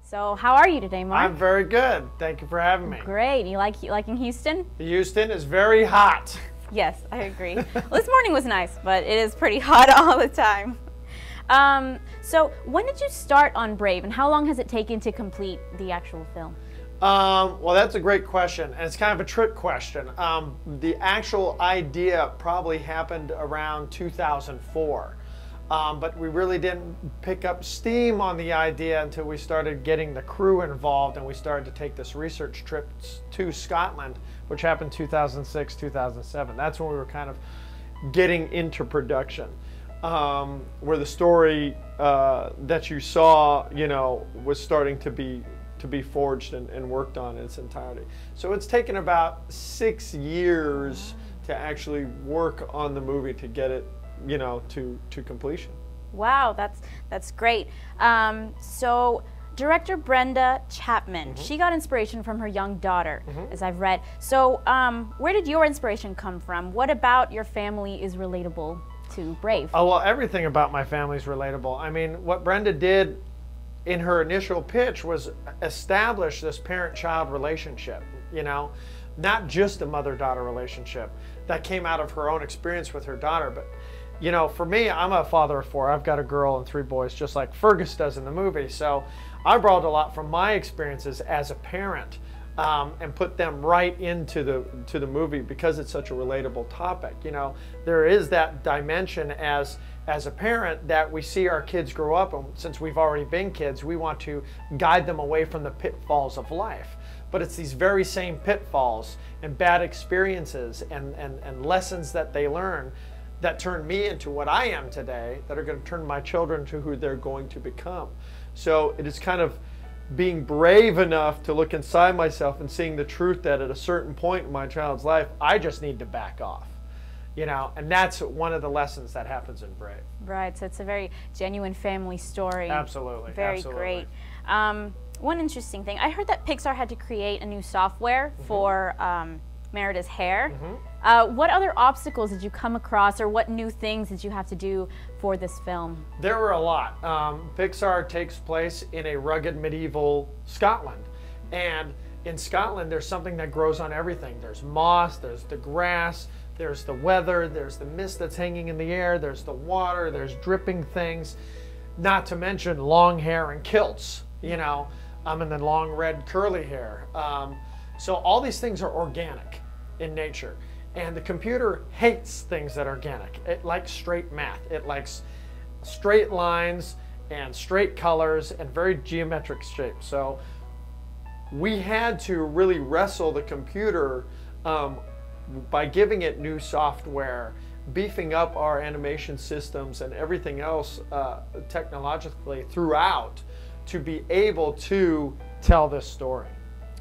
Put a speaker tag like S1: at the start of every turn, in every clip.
S1: So how are you today, Mark?
S2: I'm very good. Thank you for having me.
S1: Great. You liking Houston?
S2: Houston is very hot.
S1: Yes, I agree. Well, this morning was nice, but it is pretty hot all the time. So when did you start on Brave, and how long has it taken to complete the actual film?
S2: Well, that's a great question, and it's kind of a trick question. The actual idea probably happened around 2004. But we really didn't pick up steam on the idea until we started getting the crew involved and we started to take this research trip to Scotland, which happened 2006, 2007. That's when we were kind of getting into production, where the story that you saw, was starting to be forged and worked on in its entirety. So it's taken about 6 years to actually work on the movie to get it to completion.
S1: Wow, that's great. So director Brenda Chapman, she got inspiration from her young daughter, as I've read. So where did your inspiration come from? What about your family is relatable to Brave?
S2: Oh, well, everything about my family is relatable. I mean, what Brenda did in her initial pitch was establish this parent-child relationship, not just a mother-daughter relationship that came out of her own experience with her daughter, but for me, I'm a father of 4. I've got a girl and 3 boys, just like Fergus does in the movie. So I brought a lot from my experiences as a parent and put them right into the movie because it's such a relatable topic. There is that dimension as a parent that we see our kids grow up, and since we've already been kids, we want to guide them away from the pitfalls of life. But it's these very same pitfalls and bad experiences and lessons that they learn that turned me into what I am today, that are going to turn my children to who they're going to become. So it is kind of being brave enough to look inside myself and seeing the truth that at a certain point in my child's life, I just need to back off. And that's one of the lessons that happens in Brave.
S1: Right, so it's a very genuine family story.
S2: Absolutely.
S1: Very
S2: absolutely.
S1: Great. One interesting thing, I heard that Pixar had to create a new software for Merida's hair. What other obstacles did you come across, or what new things did you have to do for this film?
S2: There were a lot. Pixar takes place in a rugged medieval Scotland, and in Scotland there's something that grows on everything. There's moss, there's the grass, there's the weather, there's the mist that's hanging in the air, there's the water, there's dripping things, not to mention long hair and kilts, and then long red curly hair. So all these things are organic in nature. And the computer hates things that are organic. It likes straight math. It likes straight lines and straight colors and very geometric shapes. So we had to really wrestle the computer by giving it new software, beefing up our animation systems and everything else technologically throughout to be able to tell this story.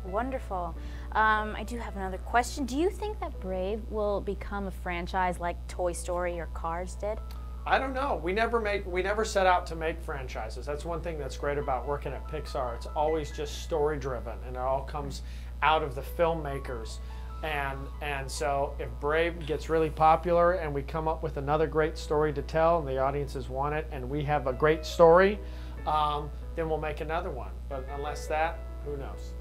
S1: Wonderful. I do have another question. Do you think that Brave will become a franchise like Toy Story or Cars did?
S2: I don't know. We never set out to make franchises. That's one thing that's great about working at Pixar. It's always just story driven, and it all comes out of the filmmakers. And so if Brave gets really popular and we come up with another great story to tell and the audiences want it and we have a great story, then we'll make another one. But unless that, who knows?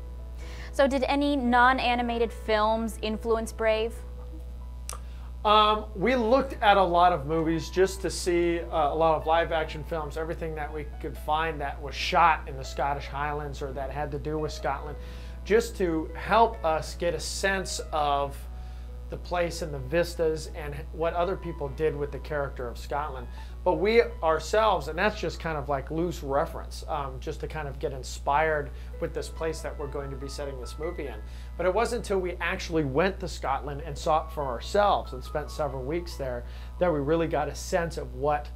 S1: So did any non-animated films influence Brave?
S2: We looked at a lot of movies just to see a lot of live action films, everything that we could find that was shot in the Scottish Highlands or that had to do with Scotland, just to help us get a sense of the place and the vistas and what other people did with the character of Scotland. But we ourselves, and that's just kind of like loose reference, just to kind of get inspired with this place that we're going to be setting this movie in. But it wasn't until we actually went to Scotland and saw it for ourselves and spent several weeks there that we really got a sense of what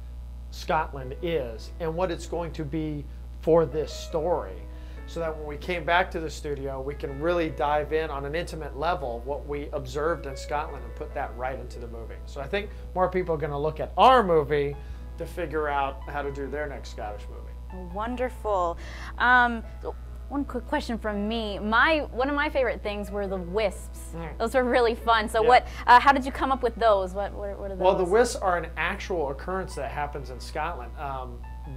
S2: Scotland is and what it's going to be for this story. So that when we came back to the studio, we can really dive in on an intimate level what we observed in Scotland and put that right into the movie. So I think more people are going to look at our movie to figure out how to do their next Scottish movie.
S1: Wonderful. One quick question from me. One of my favorite things were the wisps. Those were really fun. So
S2: Yeah.
S1: how did you come up with those? What are those?
S2: Well, the wisps are an actual occurrence that happens in Scotland.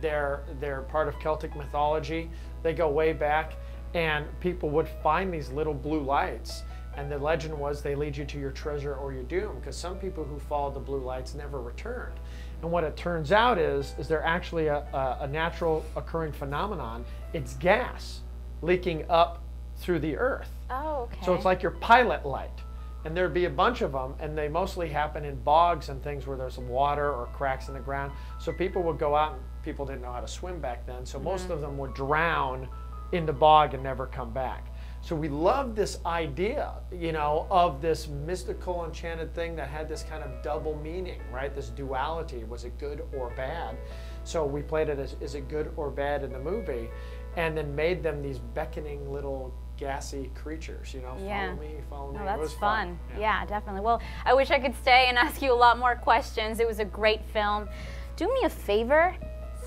S2: They're part of Celtic mythology. They go way back, and people would find these little blue lights. And the legend was they lead you to your treasure or your doom, because some people who followed the blue lights never returned. And what it turns out is they're actually a natural occurring phenomenon. It's gas leaking up through the earth.
S1: Oh, okay.
S2: So it's like your pilot light. And there'd be a bunch of them, and they mostly happen in bogs and things where there's some water or cracks in the ground. So people would go out, and people didn't know how to swim back then, so most of them would drown in the bog and never come back. So we love this idea, you know, of this mystical, enchanted thing that had this kind of double meaning, right? This duality. Was it good or bad? So we played it as, is it good or bad in the movie? And then made them these beckoning little gassy creatures, you know, follow me, follow me.
S1: Oh, that's
S2: it was
S1: fun.
S2: Yeah.
S1: Yeah, definitely. Well, I wish I could stay and ask you a lot more questions. It was a great film. Do me a favor.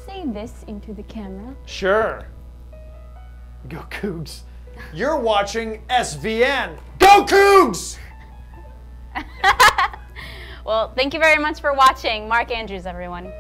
S1: Say this into the camera.
S2: Sure. Go Cougs. You're watching SVN. Go Cougs!
S1: Well, thank you very much for watching. Mark Andrews, everyone.